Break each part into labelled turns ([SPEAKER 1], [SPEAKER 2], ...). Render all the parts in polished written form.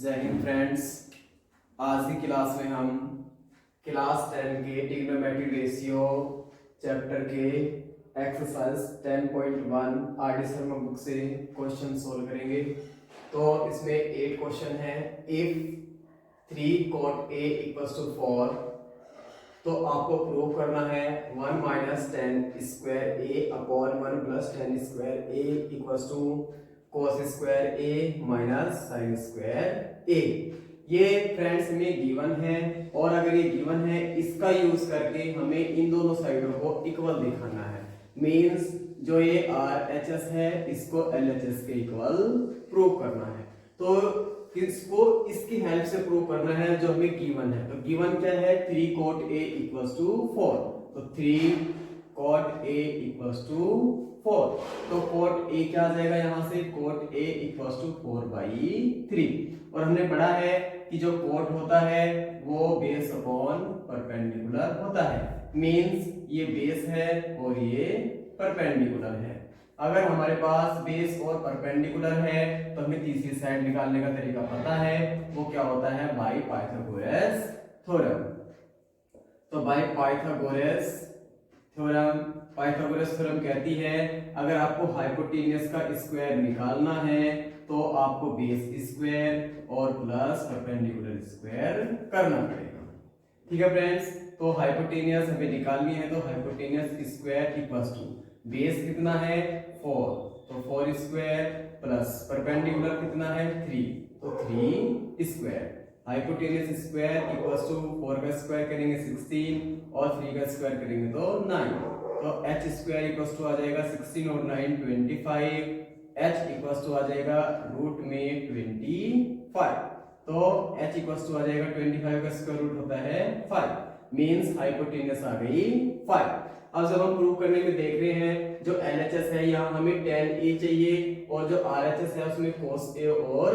[SPEAKER 1] जय हिंद फ्रेंड्स। आज की क्लास में हम क्लास 10 के ट्रिग्नोमेट्रिक रेशियो चैप्टर के एक्सरसाइज 10.1 आर.डी. शर्मा बुक से क्वेश्चन सोल्व करेंगे। तो इसमें 8 क्वेश्चन है। If 3 cot a equals to 4, तो आपको प्रूव करना है 1 minus 10 square a upon 1 plus 10 square a equals to cos square a minus sine square a. ये फ्रेंड्स में गिवन है, और अगर ये गिवन है इसका यूज करके हमें इन दोनों साइडों को इक्वल दिखाना है। मींस जो ये RHS है इसको LHS के इक्वल प्रूव करना है। तो इसको इसकी हेल्प से प्रूव करना है जो हमें गिवन है। तो गिवन क्या है? 3 cot a इक्वल्स टू 4। तो 3 cot a इक्वल्स टू 4। तो cot a क्या आ जाएगा यहाँ से? cot a equals to 4/3। और हमने पढ़ा है कि जो cot होता है वो बेस अपॉन परपेंडिकुलर होता है। मींस ये बेस है और ये परपेंडिकुलर है। अगर हमारे पास बेस और परपेंडिकुलर है तो हमें तीसरी साइड निकालने का तरीका पता है। वो क्या होता है? Bye Pythagoras theorem. तो बाय पाइथागोरस थ्योरम कहती है अगर आपको हाइपोटेन्यूस का स्क्वायर निकालना है तो आपको बेस स्क्वायर और प्लस परपेंडिकुलर स्क्वायर करना पड़ेगा। ठीक है फ्रेंड्स। तो हाइपोटेन्यूस हमें निकालनी है, तो hypotenuse square equals to base कितना है? 4, तो 4 स्क्वायर प्लस परपेंडिकुलर कितना है? 3, तो 3 square. Hypotenuse square equals to 4 का स्क्वायर करेंगे 16 और 3 का स्क्वायर करेंगे तो 9। तो h स्क्वायर इक्वल्स टू आ जाएगा 16 और 9 25। h इक्वल्स टू आ जाएगा रूट में 25। तो h इक्वल्स टू आ जाएगा 25 का स्क्वायर रूट होता है 5। मींस हाइपोटेन्यूस आ गई 5। अब जब हम प्रूव करने में देख रहे हैं जो LHS है यहाँ हमें tan a चाहिए और जो RHS है उसमें cos a और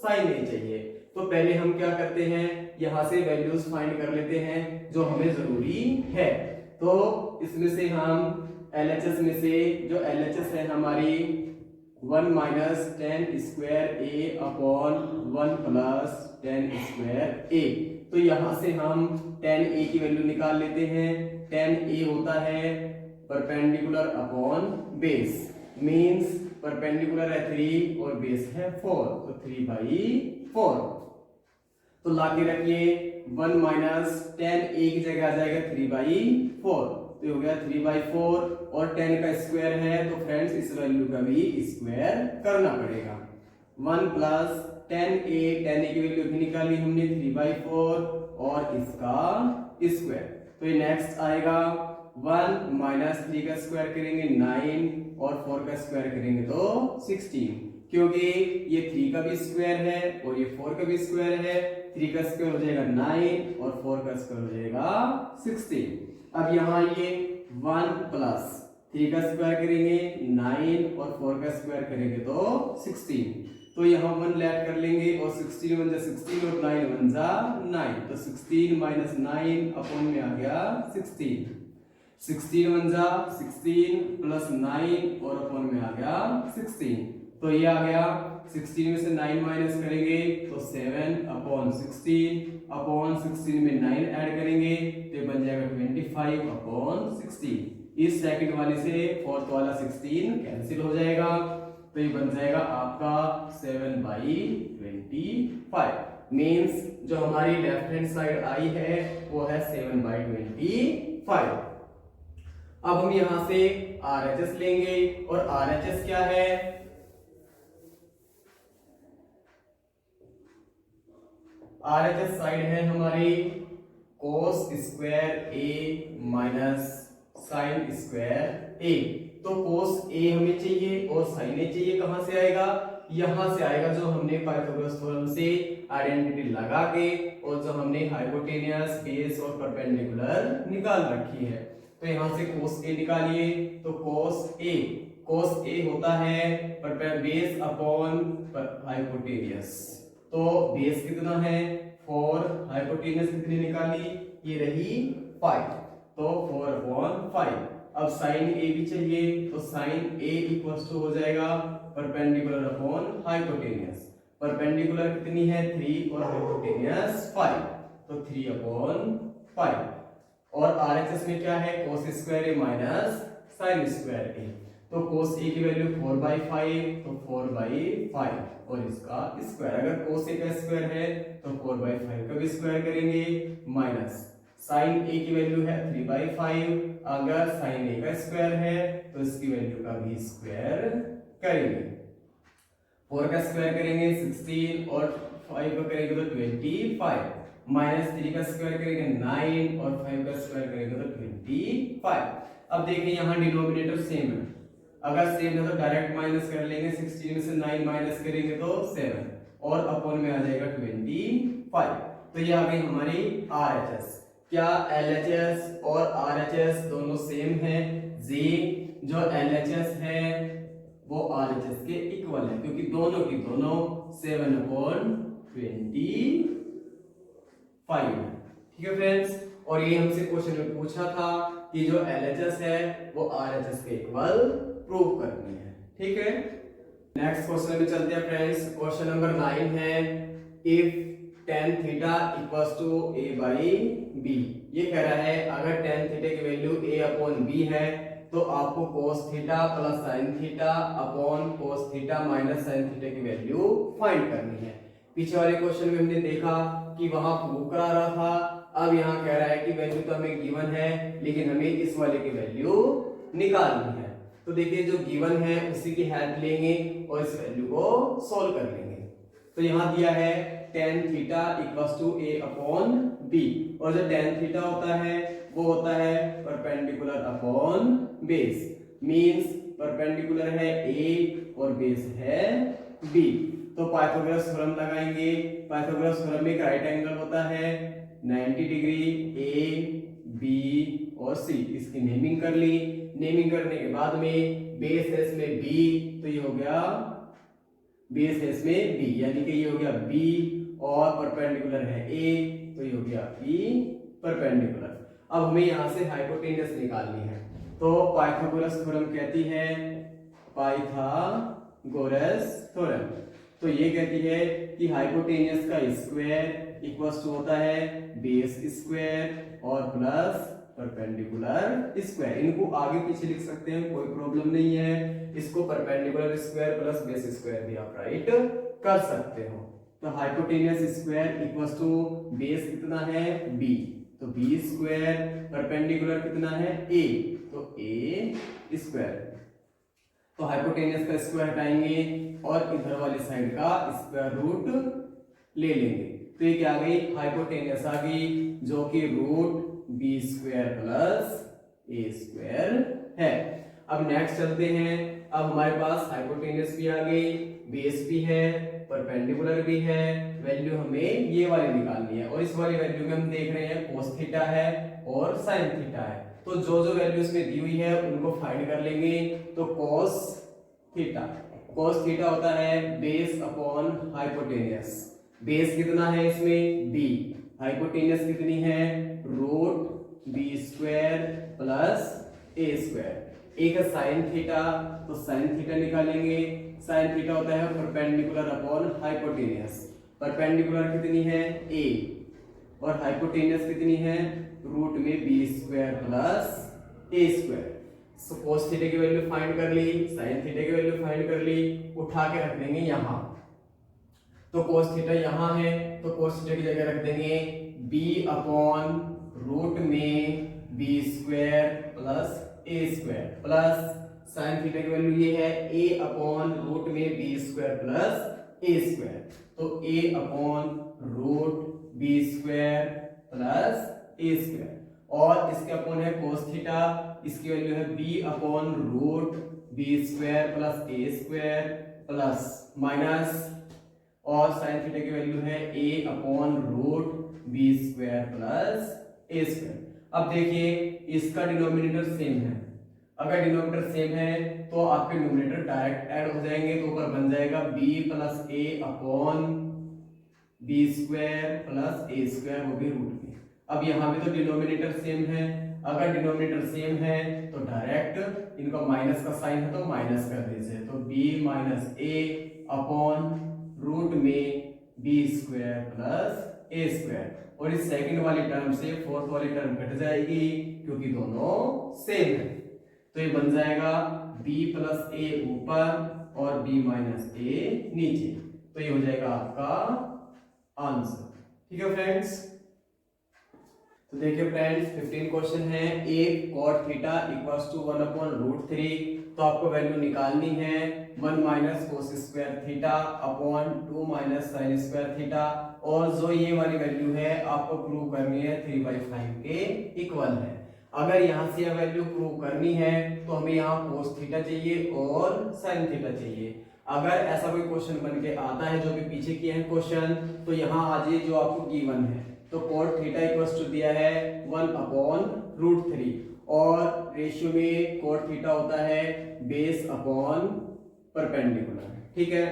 [SPEAKER 1] sin a चाहिए। तो पहले हम क्या करते हैं, यहाँ से वैल्यूज फाइंड कर लेते हैं जो हमें जरूरी है। तो इसमें से हम LHS में से जो LHS है हमारी 1 minus 10 square a upon 1 plus 10 square a। तो यहाँ से हम tan a की वैल्यू निकाल लेते हैं। tan a होता है perpendicular upon base. Means perpendicular है 3 और बेस है 4, तो 3/4। तो लाके रखिए 1 माइनस 10 a की जगह आ जाएगा 3/4, तो ये हो गया 3/4। और 10 का स्क्वायर है तो फ्रेंड्स इस वैल्यू का भी स्क्वायर करना पड़ेगा। 1 प्लस 10a की वैल्यू भी निकाली हमने 3/4 और इसका स्क्वायर। तो ये नेक्स्ट आएगा 1 माइनस 3 का स्क्वायर करेंगे 9 और 4 का स्क्वायर करेंगे तो 16, क्योंकि ये 3 का भी स्क्वायर है और ये 4 का भी स्क्वायर है। 3 का स्क्वायर हो जाएगा 9 और 4 का स्क्वायर हो जाएगा 16। अब यहाँ ये 1 प्लस 3 का स्क्वायर करेंगे 9 और 4 का स्क्वायर करेंगे तो 16। तो यहाँ 1 ऐड कर लेंगे और 16 1 जा 16 और 9 1 जा 9, तो 16 माइनस 9 अपॉन में आ गया 16। 16 1 जा 16 प्लस 9 और अपॉन में आ गया 16। तो ये आ गया 16 में से 9 माइनस करेंगे तो 7 अपॉन 16 अपॉन 16 में 9 ऐड करेंगे तो बन जाएगा 25 अपॉन 16। इस सेकंड वाले से फोर्थ वाला 16 कैंसिल हो जाएगा, तो ये बन जाएगा आपका 7/25। मींस जो हमारी लेफ्ट हैंड साइड आई है वो है 7/25। अब हम यहां से RHS लेंगे और RHS क्या है? RHS साइड है हमारी cos square a minus sine square a। तो cos a हमें चाहिए और sin a चाहिए। कहां से आएगा? यहां से आएगा जो हमने पाइथागोरस थ्योरम से आइडेंटिटी लगा के और जो हमने हाइपोटेन्यूस बेस और परपेंडिकुलर निकाल रखी है। तो यहां से cos a निकालिए, तो cos a होता है बेस अपॉन हाइपोटेन्यूस। तो बेस कितना है 4, हाइपोटेन्यूस कितनी निकाली? ये रही 5, तो 4/5। अब साइन a भी चाहिए, तो साइन a इक्वल्स टू हो जाएगा परपेंडिकुलर अपॉन हाइपोटेन्यूस। परपेंडिकुलर कितनी है 3 और हाइपोटेनियस 5, तो 3/5। और RHS में क्या है cos square a minus sine square ए, तो cos ए की वैल्यू 4/5, तो 4/5 और इसका स्क्वायर। अगर cos ए का स्क्वायर है तो 4/5 का भी स्क्वायर करेंगे, माइनस साइन ए की वैल्यू है 3/5, अगर साइन ए का स्क्वायर है तो इसकी वैल्यू का भी स्क्वायर करेंगे। 4 का स्क्वायर करेंगे 16 और 5 का करेंगे तो 25, माइनस 3 का स्क्वायर करेंगे 9 और 5 का स्क्वायर करेंगे तो 25। अब देखिए यहाँ डिनोमिनेटर सेम है, अगर सेम है तो डायरेक्ट माइनस कर लेंगे, 16 में से 9 माइनस करेंगे तो 7 और अपॉन में आ जाएगा 25। तो ये आ गई हमारी RHS। क्या LHS और RHS दोनों सेम है जी? जो LHS है वो RHS के इक्वल है, क्योंकि दोनों की दोनों 7/25 है। ठीक है फ्रेंड्स, और ये हमसे क्वेश्चन में पूछा था कि जो LHS है वो RHS के इक्वल प्रूव करनी है। ठीक है, नेक्स्ट क्वेश्चन में चलते हैं फ्रेंड्स। क्वेश्चन नंबर 9 है, if tan theta equals to a/b। ये कह रहा है अगर tan थीटा की वैल्यू a/b है तो आपको cos theta plus sin theta upon cos theta minus sin theta की वैल्यू फाइंड करनी है। पीछे वाले क्वेश्चन में हमने देखा कि वहां प्रूव करा रहा था, अब यहाँ कह रहा है कि वैल्यू तो हमें गिवन है लेकिन हमें इस वाले की वैल्यू निकालनी है। तो देखिए जो गिवन है उसी की हेल्प लेंगे और इस वैल्यू को सॉल्व कर लेंगे। तो यहाँ दिया है tan theta equals to a/b, और जो tan थीटा होता है वो होता है perpendicular upon base, means perpendicular है a और बेस है b। तो पाइथागोरस थ्योरम लगाएंगे। पाइथागोरस थ्योरम में एक राइट एंगल होता है 90 डिग्री a b और c, इसकी नेमिंग कर ली। नेमिंग करने के बाद में बेस है इसमें b, तो ये हो गया बेस है इसमें b, यानी कि ये हो गया b और परपेंडिकुलर है a, तो ये हो गया e परपेंडिकुलर। अब हमें यहां से हाइपोटेनस निकालनी है। तो पाइथागोरस थ्योरम कहती है, पाइथागोरस थ्योरम तो ये कहती है कि हाइपोटेनस का स्क्वायर इक्वल्स टू होता है बेस स्क्वायर और प्लस परपेंडिकुलर स्क्वायर। इनको आगे पीछे लिख सकते हैं, कोई प्रॉब्लम नहीं है। इसको perpendicular square plus base square भी आप राइट कर सकते हो। तो hypotenuse square equals to base कितना है b, तो b स्क्वायर, परपेंडिकुलर कितना है a, तो a स्क्वायर। तो हाइपोटेनस का स्क्वायर हटाएंगे और इधर वाली साइड का स्क्वायर रूट ले लेंगे। तो ये क्या आ गई, हाइपोटेनस आ गई, जो कि root b square plus a square है। अब नेक्स्ट चलते हैं। अब हमारे पास हाइपोटेनस भी आ गई, बेस भी है, परपेंडिकुलर भी है, वैल्यू हमें ये वाली निकालनी है। और इस वाली वैल्यू में हम देख रहे हैं cos थीटा है और sin थीटा है। तो जो जो वैल्यू इसमें दी हुई है उनको फाइंड कर लेंगे। तो cos थीटा होता है बेस अपॉन हाइपोटेनस। बेस कितना है इसमें b, हाइपोटेनस कितनी है root b square plus a square. एक है साइन थीटा, तो साइन थीटा निकालेंगे। साइन थीटा होता है परपेंडिकुलर अपॉन हाइपोटेनस। परपेंडिकुलर कितनी है a और हाइपोटेनस कितनी है रूट में b square plus a square. So cos theta की वैल्यू फाइंड कर ली, साइन थीटा की वैल्यू फाइंड कर ली, उठा के रख देंगे यहाँ। तो cos थीटा यहाँ है तो cos थीटा की जगह रख देंगे b अपॉन रूट में b square plus a square, plus sine theta की वैल्यू ये है a अपॉन रूट में b square plus a square. तो a upon root b square plus a square, और इसके अपॉन है cos थीटा, इसकी वैल्यू है b upon root b square plus a square plus minus, और साइन थीटा की value है a upon root b square plus a square. अब देखिए इसका डिनोमिनेटर सेम है, अगर डिनोमिनेटर सेम है तो आपके न्यूमरेटर डायरेक्ट ऐड हो जाएंगे, तो ऊपर बन जाएगा b plus a upon b square plus a square, वो भी रूट में। अब यहाँ पे तो डिनोमिनेटर सेम है, अगर डिनोमिनेटर सेम है तो डायरेक्ट इनका माइनस का साइन है तो माइनस कर दीजिए, तो b minus a upon root में b square plus a square, और इस सेकंड वाली टर्म से फोर्थ वाली टर्म कट जाएगी क्योंकि दोनों सेम है। तो ये बन जाएगा b प्लस ए ऊपर और b माइनस ए नीचे। तो ये हो जाएगा आपका आंसर। ठीक है फ्रेंड्स, तो देखिए फ्रेंड्स 15 क्वेश्चन है। एक cot थीटा इक्वल्स टू 1/√3, तो आपको वैल्यू निकालनी है 1 minus cos square theta upon 2 minus sine square theta, और जो ये वाली वैल्यू है आपको प्रूव करनी है 3/5 के इक्वल है। अगर यहाँ से यह वैल्यू प्रूव करनी है तो हमें यहाँ कोस थीटा चाहिए और साइन थीटा चाहिए। अगर ऐसा कोई क्वेश्चन बन के आता है जो भी पीछे किए हैं क्वेश्चन, तो यहाँ आ जाइए जो आपको गिवन है। तो cot थीटा इक्वल्स टू दिया है 1/√3, और रेशियो में cot थीटा होता है बेस अपॉन परपेंडिकुलर। ठीक है,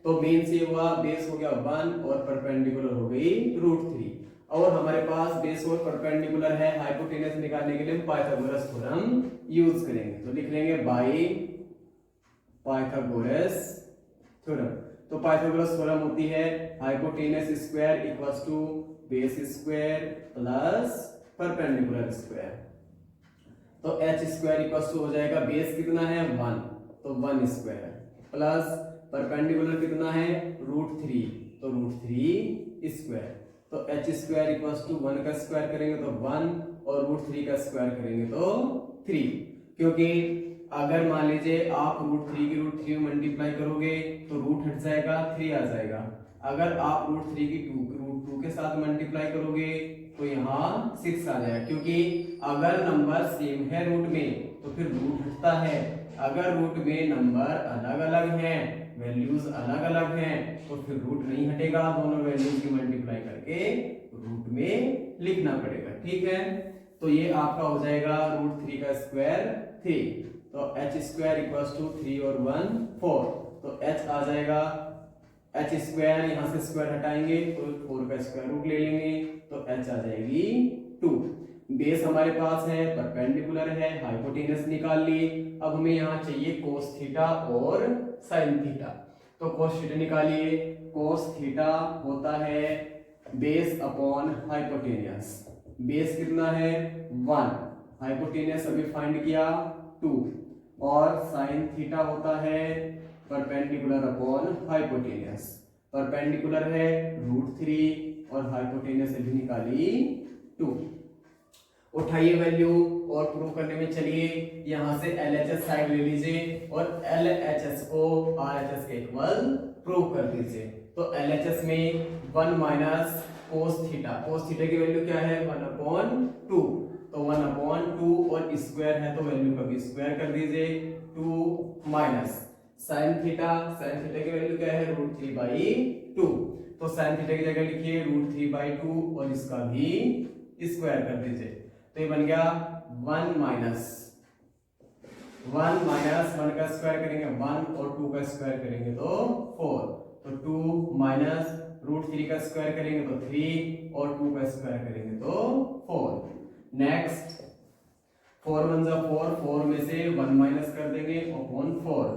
[SPEAKER 1] तो मेन से हुआ बेस हो गया 1 और परपेंडिकुलर हो गई √3, और हमारे पास बेस और परपेंडिकुलर है। हाइपोटेनस निकालने के लिए हम पाइथागोरस थ्योरम यूज करेंगे, तो लिख लेंगे बाय पाइथागोरस थ्योरम। तो पाइथागोरस थ्योरम होती है hypotenuse square equals to base square plus perpendicular square. तो एच स्क्वायर इक्वल्स टू हो जाएगा बेस कितना है 1, तो 1 स्क्वायर प्लस परपेंडिकुलर कितना है √3, तो √3 स्क्वायर। तो एच स्क्वायर इक्वल्स टू 1 का स्क्वायर करेंगे तो 1 और √3 का स्क्वायर करेंगे तो 3, क्योंकि अगर मान लीजिए आप √3 की √3 में मल्टीप्लाई करोगे तो रूट हट जाएगा 3 आ जाएगा। अगर आप √3 की √2 के साथ मल्टीप्लाई करोगे तो यहाँ 6 आ जाएगा, क्योंकि अगर नंबर सेम है रूट में तो फिर रूट हटता है। अगर रूट में नंबर अलग अलग हैं, वैल्यूज अलग अलग हैं, तो फिर रूट नहीं हटेगा, दोनों वैल्यूज की मल्टीप्लाई करके रूट में लिखना पड़ेगा। ठीक है, तो ये आपका हो जाएगा √3 का स्क्वायर 3, तो एच स्क्वायर इक्वल्स टू 3 और 1 4, तो एच आ जाएगा एच स्क्वायर, यहाँ से स्क्वायर हटाएंगे तो 4 का स्क्वायर रूट ले लेंगे, तो एच आ जाएगी 2। बेस हमारे पास है, परपेंडिकुलर है, हाइपोटेनस निकाल लिए। अब हमें यहाँ चाहिए कोस थीटा और साइन थीटा, तो कोस थीटा निकालिए। कोस थीटा होता है बेस अपॉन हाइपोटेनस। बेस कितना है 1, हाइपोटेनस अभी फाइंड किया 2, और साइन थीटा होता है परपेंडिकुलर अपॉन हाइपोटेनस। परपेंडिकुलर है √3 और हाइपोटेनस अभी निकाली 2। उठाइए वैल्यू और प्रूव करने में चलिए। यहाँ से LHS साइड ले लीजिए और LHS को RHS के इक्वल प्रूव कर दीजिए। तो LHS में 1 minus cos theta, cos theta की वैल्यू क्या है 1/2, तो 1/2 और स्क्वायर है तो वैल्यू का भी स्क्वायर कर दीजिए 2 minus sine theta, sign theta की वैल्यू क्या है √3/2, तो साइन थीटा की जगह लिखिए √3/2 और इसका भी स्क्वायर कर दीजिए। तो ये बन गया 1 माइनस 1 का स्क्वायर करेंगे 1 और 2 का स्क्वायर करेंगे तो 4, तो 2 माइनस √3 का स्क्वायर करेंगे तो 3 और 2 का स्क्वायर करेंगे तो 4। नेक्स्ट 4 1 जा 4, 4 में से 1 माइनस कर देंगे अपॉन 4,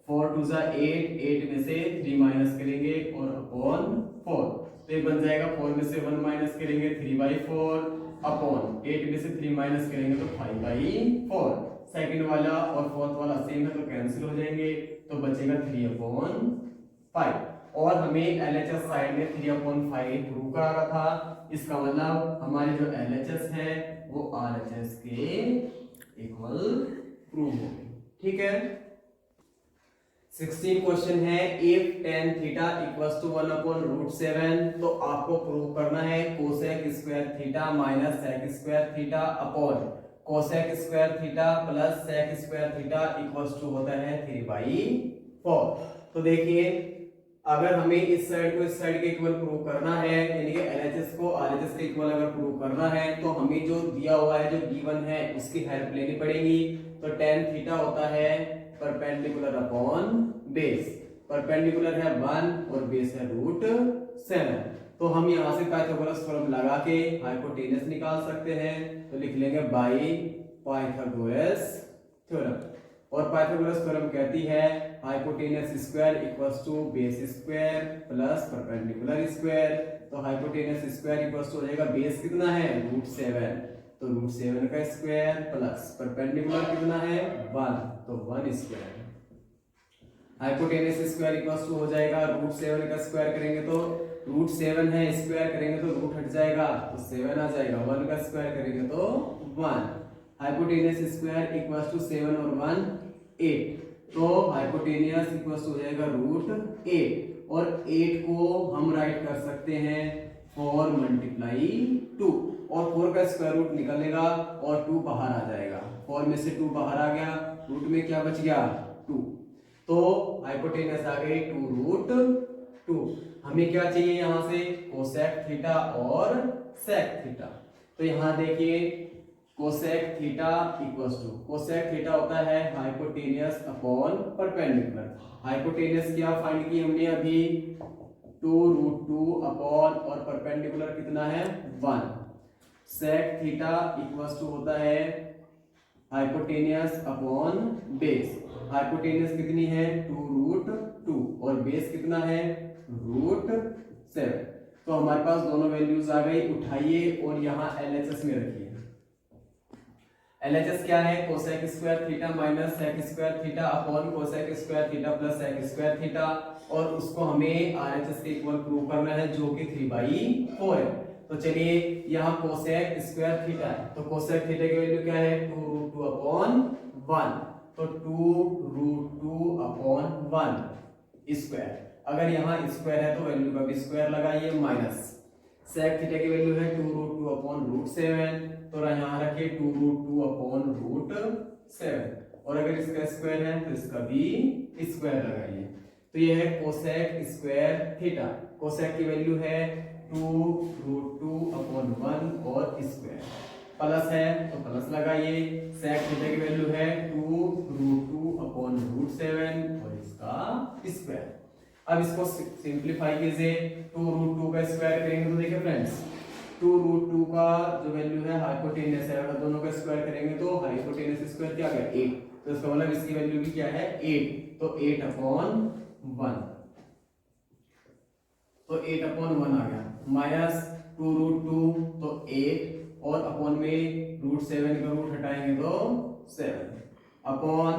[SPEAKER 1] 4 2 जा 8, 8 में से 3 माइनस करेंगे और अपॉन 4, तो ये बन जाएगा 4 में से 1 माइनस करेंगे 3/4 अपॉन 8 में से 3 माइनस करेंगे तो 5/4। सेकंड वाला और फोर्थ वाला सेम है तो कैंसिल हो जाएंगे, तो बचेगा 3/5। और हमें LHS साइड में 3/5 प्रूव करा था, इसका मतलब हमारे जो LHS है वो RHS के इक्वल प्रूव हो गई। ठीक है, 16 क्वेश्चन है। If tan theta equals to 1/√7, तो आपको प्रूव करना है cosec square theta minus sec square theta upon cosec square theta plus sec square theta equals to होता है 3/4। तो देखिए अगर हमें इस साइड को इस साइड के इक्वल प्रूव करना है, यानी कि LHS को RHS के इक्वल अगर प्रूव करना है, तो हमें जो दिया हुआ है जो गिवन है उसकी हेल्प लेनी पड़ेगी। तो tan थीटा होता है परपेंडिकुलर अपॉन बेस, परपेंडिकुलर है 1 और बेस है √7, तो हम यहाँ से पाइथागोरस थ्योरम लगा के हाइपोटेनस निकाल सकते हैं। तो लिख लेंगे बाय पाइथागोरस थ्योरम। और पाइथागोरस थ्योरम कहती है hypotenuse square equals to base square plus perpendicular square. तो हाइपोटेनस स्क्वायर इक्वल्स टू हो जाएगा बेस कितना है √7, तो √7 का स्क्वायर प्लस परपेंडिकुलर कितना है 1, तो 1 square. Hypotenuse square equals to हो जाएगा √7 का स्क्वायर करेंगे तो √7 है, स्क्वायर करेंगे तो रूट हट जाएगा तो 7 आ जाएगा, 1 का स्क्वायर करेंगे तो 1। हाइपोटेनस स्क्वायर इक्वल्स टू 7 और 1 8, तो हाइपोटेनियस इक्वल्स टू हो जाएगा √8 और 8 को हम राइट कर सकते हैं 4 मल्टीप्लाई 2 और 4 का स्क्वायर रूट निकलेगा और 2 बाहर आ जाएगा, 4 में से 2 बाहर आ गया, रूट में क्या बच गया 2, तो हाइपोटेनस आ गई 2√2। हमें क्या चाहिए यहां से कोसेक थीटा और सेक थीटा। तो यहां देखिए cosec theta equals to, cosec theta होता है हाइपोटेनियस अपॉन परपेंडिकुलर। हाइपोटेनियस क्या फाइंड की हमने अभी 2√2 अपॉन और परपेंडिकुलर कितना है 1। सेक थीटा इक्वल्स टू होता है हाइपोटेनियस अपॉन बेस। हाइपोटेनियस कितनी है 2√2 और बेस कितना है √7। तो हमारे पास दोनों वैल्यूज आ गई, उठाइए और यहाँ LHS में रखिए। LHS क्या है cosec square theta minus sec square theta upon cosec square theta plus sec square theta, और उसको हमें RHS के इक्वल प्रूव करना है जो कि 3/4 है। तो चलिए यहाँ कोसेक स्क्वायर थीटा है, तो कोसेक थीटा की वैल्यू क्या है 2√2 अपॉन 1, तो 2√2 अपॉन 1 स्क्वायर। अगर यहाँ स्क्वायर है तो वैल्यू का भी स्क्वायर लगाइए, माइनस सेक थीटा की वैल्यू है 2√2 अपॉन √7, तो यहाँ रखिए 2√2 अपॉन √7, और अगर इसका स्क्वायर है तो इसका भी स्क्वायर लगाइए। तो ये है कोसेक स्क्वायर थीटा, कोसेक की वैल्यू है 2√2 अपॉन 1 और स्क्वायर, प्लस है तो प्लस लगाइए, सेक थीटा की वैल्यू है 2√2 अपॉन √7 और इसका स्क्वायर। अब इसको सिंपलीफाई कीजिए, 2√2 का स्क्वायर करेंगे तो देखिए फ्रेंड्स 2√2 का जो वैल्यू है हाइपोटेनस है, अगर दोनों का स्क्वायर करेंगे तो हाइपोटेनस स्क्वायर क्या आ गया 8, तो इसका मतलब इसकी वैल्यू भी क्या है 8, तो 8 अपॉन 1, तो 8 अपॉन 1 आ गया, माइनस 2√2 तो 8 और अपॉन में √7 का रूट हटाएंगे तो 7 अपॉन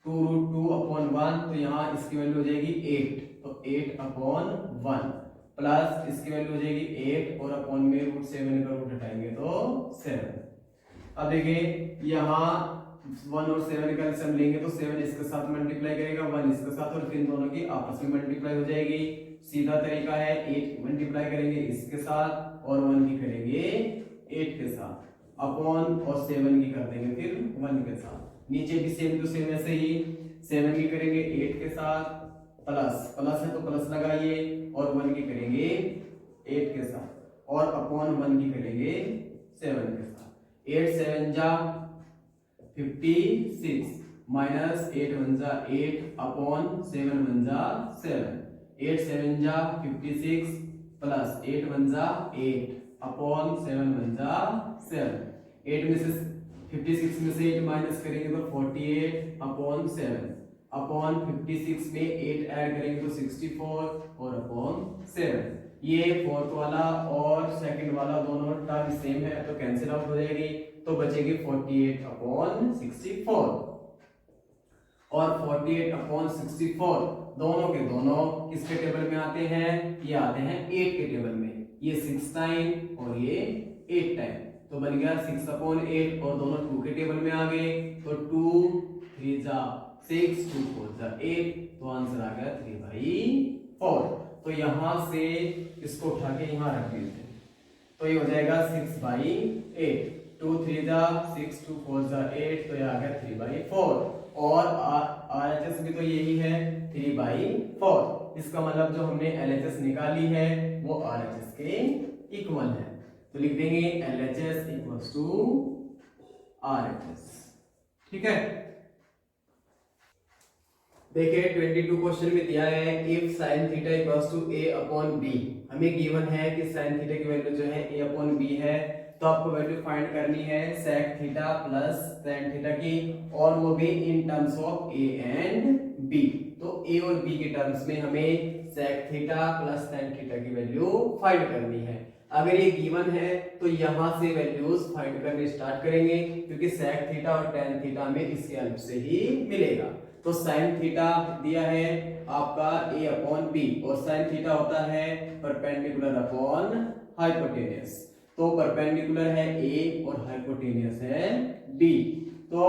[SPEAKER 1] 2√2 अपॉन 1, तो यहाँ इसकी वैल्यू हो जाएगी 8, तो 8 अपॉन 1 प्लस इसकी वैल्यू हो जाएगी 8 और अपॉन में √7 का रूट हटाएंगे तो 7। अब देखिए यहाँ 1 और 7 का सम लेंगे तो 7 इसके साथ मल्टीप्लाई करेगा, 1 इसके साथ, और फिर दोनों की आपस में मल्टीप्लाई हो जाएगी। सीधा तरीका है 8 मल्टीप्लाई करेंगे इसके साथ और 1 की करेंगे 8 के साथ, अपॉन और 7 की कर देंगे फिर 1 के साथ। नीचे भी सेम टू सेम ऐसे ही 7 की करेंगे 8 के साथ, प्लस प्लस है तो प्लस लगाइए, और 1 की करेंगे 8 के साथ, और अपॉन 1 की करेंगे 7 के साथ। 8 7 जा 56 माइनस 8 1 जा 8 अपॉन 7 1 जा 7, 8 7 जा 56 प्लस 8 1 जा 8 अपॉन 7 1 जा 7। 8 में से 56 में से 8 माइनस करेंगे तो 48 अपॉन 7, अपॉन 56 में 8 ऐड करेंगे तो 64 और अपॉन 7। ये फोर्थ वाला और सेकंड वाला दोनों टर्म सेम है तो कैंसिल आउट हो जाएगी, तो बचेगी 48 अपॉन 64, और 48 अपॉन 64 दोनों के दोनों किसके टेबल में आते हैं, ये आते हैं 8 के टेबल में, ये 6 टाइम और ये 8 टाइम, तो बन गया 6 अपॉन 8 और दोनों 2 के टेबल में आ गए, तो 2 3 जा 6 2 4 जा 8, तो आंसर आ गया 3/4। तो यहां से इसको उठा के यहां रख दीजिए, तो ये हो जाएगा 6/8, 2 3 जा 6 2 4 जा 8, तो ये आ गया 3/4, और RHS भी तो यही है 3/4। इसका मतलब जो हमने LHS निकाली है वो RHS के इक्वल है, तो लिख देंगे LHS इक्वल्स टू RHS। ठीक है, देखिए 22 क्वेश्चन में दिया है if sin theta equals to a upon b। हमें गिवन है कि sin थीटा की वैल्यू जो है a अपॉन b है, तो आपको वैल्यू फाइंड करनी है sec theta plus tan theta की, और वो भी in terms of a and b। तो a और b के टर्म्स में हमें sec theta plus tan theta की वैल्यू फाइंड करनी है। अगर ये गिवन है तो यहां से वैल्यूज फाइंड करने स्टार्ट करेंगे, क्योंकि sec थीटा और tan थीटा में इसके हेल्प से ही मिलेगा। तो sin थीटा दिया है आपका a अपॉन b, और sin थीटा होता है परपेंडिकुलर अपॉन हाइपोटेनियस। तो परपेंडिकुलर है a और हाइपोटेनियस है b। तो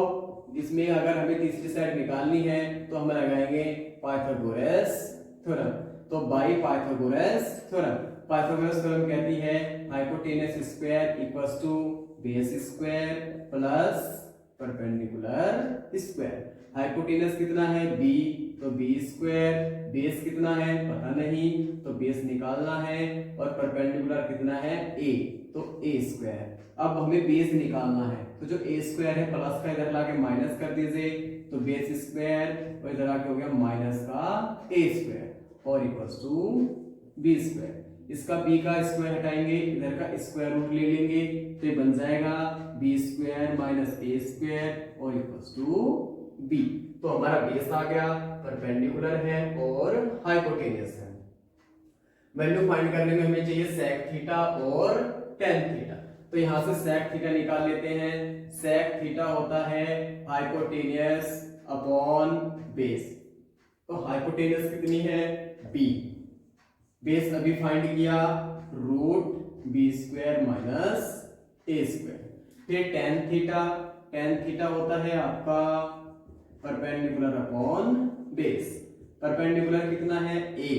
[SPEAKER 1] इसमें अगर हमें तीसरी साइड निकालनी है तो हम लगाएंगे पाइथागोरस थ्योरम। तो by Pythagoras theorem, Pythagoras theorem कहती है hypotenuse square equals to base square plus perpendicular square. Hypotenuse कितना है b, तो b स्क्वायर, बेस कितना है पता नहीं तो बेस निकालना है, और परपेंडिकुलर कितना है a, तो a स्क्वायर। अब हमें बेस निकालना है तो जो a स्क्वायर है प्लस का इधर लाके माइनस कर दीजिए, तो बेस स्क्वायर और इधर आके हो गया माइनस का a स्क्वायर और इक्वल्स टू b स्क्वायर। इसका b का स्क्वायर हटाएंगे, इधर का स्क्वायर रूट ले लेंगे, तो ये बन जाएगा b square minus a square और इक्वल्स टू b। तो हमारा बेस आ गया, परपेंडिकुलर है और हाइपोटेनियस है। वैल्यू फाइंड करने में हमें चाहिए sec थीटा और tan थीटा। तो यहां से sec थीटा निकाल लेते हैं। sec थीटा होता है हाइपोटेनियस अपॉन बेस। तो हाइपोटेनियस कितनी है b, बेस अभी फाइंड किया root b square minus a square. फिर tan थीटा होता है आपका परपेंडिकुलर अपॉन बेस। परपेंडिकुलर कितना है a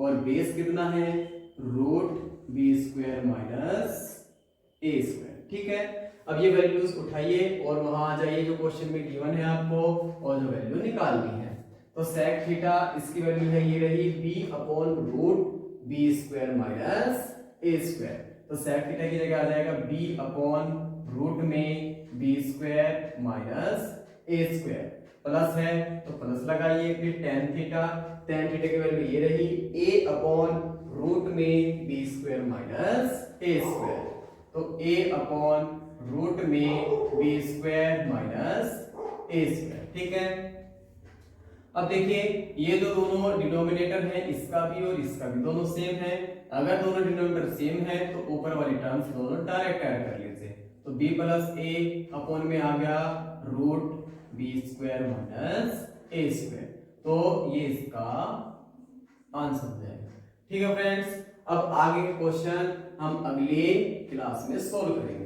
[SPEAKER 1] और बेस कितना है root b square minus a square. ठीक है, अब ये वैल्यूज उठाइए और वहां आ जाइए जो क्वेश्चन में गिवन है आपको, और जो वैल्यू निकालनी है। तो sec थीटा इसकी वैल्यू है ये रही b upon root b square minus a square. तो sec थीटा की जगह आ जाएगा b अपॉन रूट में b square minus a square, plus है तो प्लस लगाइए। फिर tan थीटा की वैल्यू ये रही a अपॉन रूट में b square minus a square. तो a अपॉन रूट में b square minus a square. ठीक है, अब देखिए ये जो दोनों डिनोमिनेटर है इसका भी और इसका भी दोनों सेम है। अगर दोनों डिनोमिनेटर सेम है तो ऊपर वाली टर्म्स दोनों डायरेक्ट ऐड कर लीजिए। तो b प्लस a अपॉन में आ गया root b square minus a square. तो ये इसका आंसर हो जाएगा। ठीक है फ्रेंड्स, अब आगे के क्वेश्चन हम अगले क्लास में सॉल्व करेंगे।